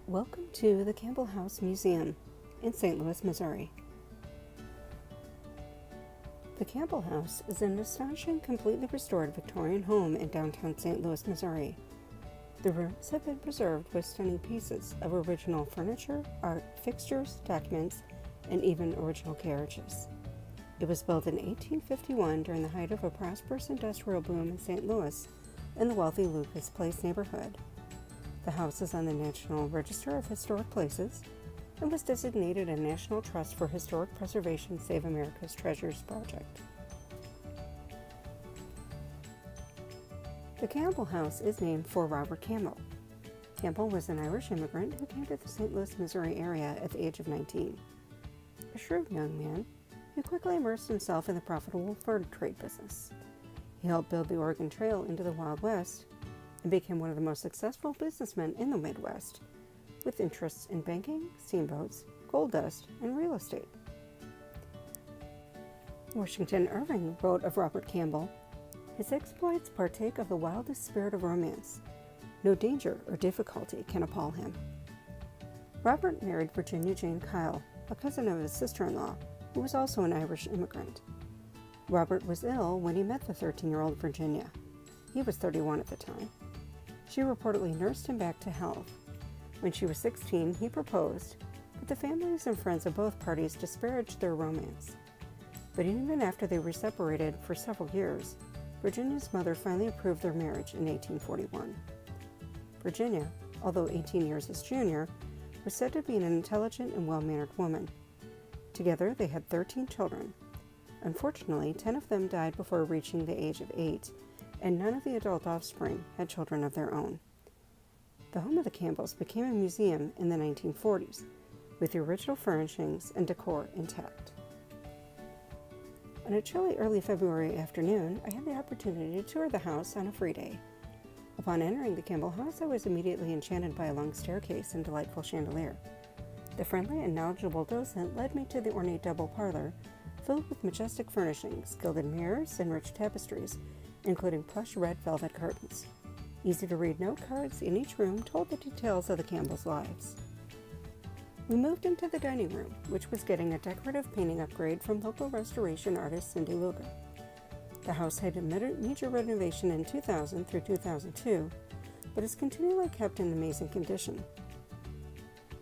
Welcome to the Campbell House Museum in St. Louis, Missouri. The Campbell House is an astonishing, completely restored Victorian home in downtown St. Louis, Missouri. The rooms have been preserved with stunning pieces of original furniture, art, fixtures, documents, and even original carriages. It was built in 1851 during the height of a prosperous industrial boom in St. Louis in the wealthy Lucas Place neighborhood. The house is on the National Register of Historic Places and was designated a National Trust for Historic Preservation Save America's Treasures project. The Campbell House is named for Robert Campbell. Campbell was an Irish immigrant who came to the St. Louis, Missouri area at the age of 19. A shrewd young man, he quickly immersed himself in the profitable fur trade business. He helped build the Oregon Trail into the Wild West and became one of the most successful businessmen in the Midwest, with interests in banking, steamboats, gold dust, and real estate. Washington Irving wrote of Robert Campbell, "His exploits partake of the wildest spirit of romance. No danger or difficulty can appall him." Robert married Virginia Jane Kyle, a cousin of his sister-in-law, who was also an Irish immigrant. Robert was ill when he met the 13-year-old Virginia. He was 31 at the time. She reportedly nursed him back to health. When she was 16, he proposed, but the families and friends of both parties disparaged their romance. But even after they were separated for several years, Virginia's mother finally approved their marriage in 1841. Virginia, although 18 years his junior, was said to be an intelligent and well-mannered woman. Together, they had 13 children. Unfortunately, 10 of them died before reaching the age of 8, and none of the adult offspring had children of their own. The home of the Campbells became a museum in the 1940s, with the original furnishings and decor intact. On a chilly early February afternoon, I had the opportunity to tour the house on a free day. Upon entering the Campbell house, I was immediately enchanted by a long staircase and delightful chandelier. The friendly and knowledgeable docent led me to the ornate double parlor, filled with majestic furnishings, gilded mirrors, and rich tapestries, including plush red velvet curtains. Easy-to-read note cards in each room told the details of the Campbells' lives. We moved into the dining room, which was getting a decorative painting upgrade from local restoration artist Cindy Luger. The house had a major renovation in 2000 through 2002, but is continually kept in amazing condition.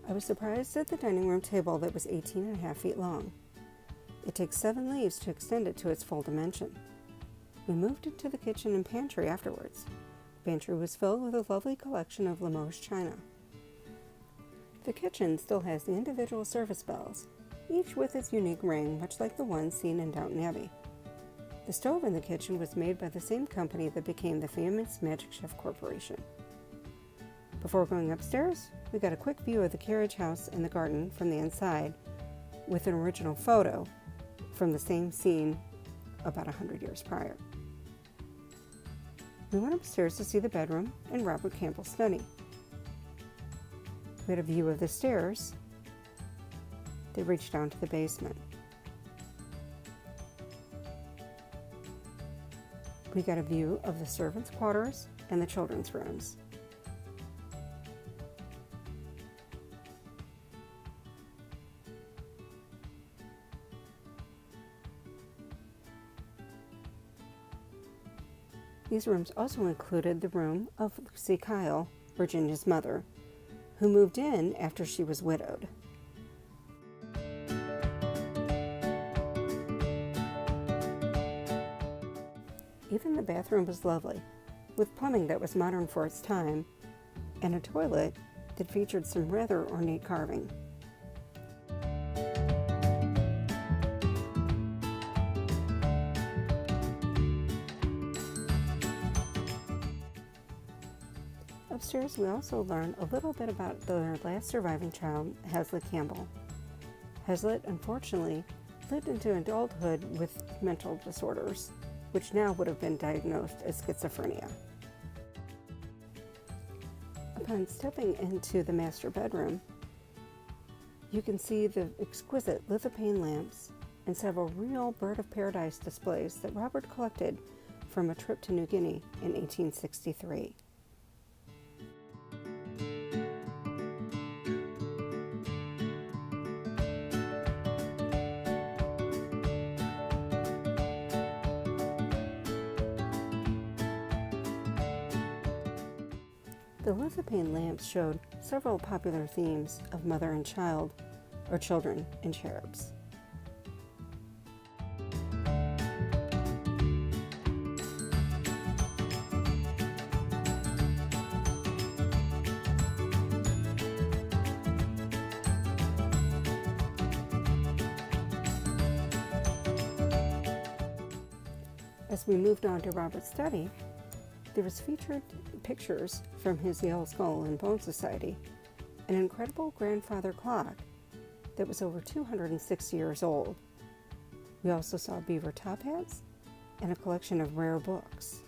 I was surprised at the dining room table that was 18.5 feet long. It takes 7 leaves to extend it to its full dimension. We moved into the kitchen and pantry afterwards. The pantry was filled with a lovely collection of Limoges china. The kitchen still has the individual service bells, each with its unique ring, much like the one seen in Downton Abbey. The stove in the kitchen was made by the same company that became the famous Magic Chef Corporation. Before going upstairs, we got a quick view of the carriage house and the garden from the inside, with an original photo from the same scene about 100 years prior. We went upstairs to see the bedroom and Robert Campbell's study. We had a view of the stairs. They reached down to the basement. We got a view of the servants' quarters and the children's rooms. These rooms also included the room of Lucy Kyle, Virginia's mother, who moved in after she was widowed. Even the bathroom was lovely, with plumbing that was modern for its time, and a toilet that featured some rather ornate carving. Upstairs, we also learned a little bit about their last surviving child, Hazlitt Campbell. Hazlitt, unfortunately, lived into adulthood with mental disorders, which now would have been diagnosed as schizophrenia. Upon stepping into the master bedroom, you can see the exquisite lithophane lamps and several real bird of paradise displays that Robert collected from a trip to New Guinea in 1863. The lithophane lamps showed several popular themes of mother and child, or children and cherubs. As we moved on to Robert's study, there was featured pictures from his Yale Skull and Bone Society, an incredible grandfather clock that was over 260 years old. We also saw beaver top hats and a collection of rare books.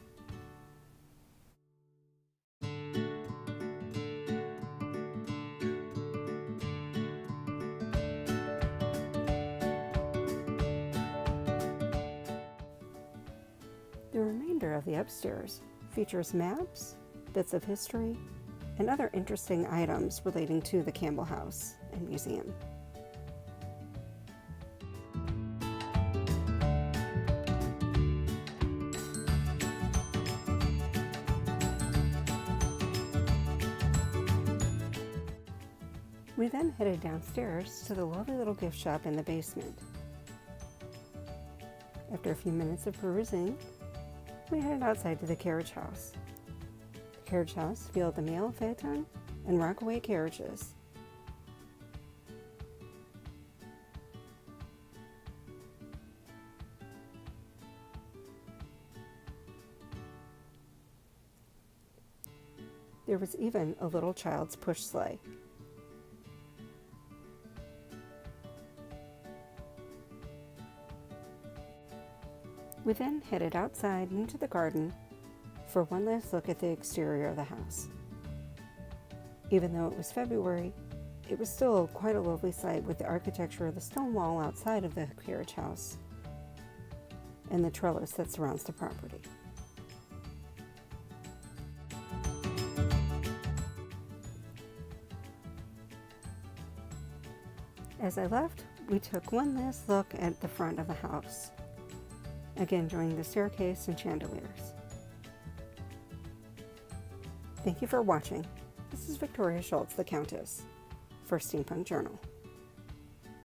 The remainder of the upstairs features maps, bits of history, and other interesting items relating to the Campbell House and Museum. We then headed downstairs to the lovely little gift shop in the basement. After a few minutes of perusing, we headed outside to the carriage house. The carriage house fielded the mail phaeton and rockaway carriages. There was even a little child's push sleigh. We then headed outside into the garden for one last look at the exterior of the house. Even though it was February, it was still quite a lovely sight with the architecture of the stone wall outside of the carriage house and the trellis that surrounds the property. As I left, we took one last look at the front of the house, again joining the staircase and chandeliers. Thank you for watching. This is Victoria Schultz, the Countess, for Steampunk Journal.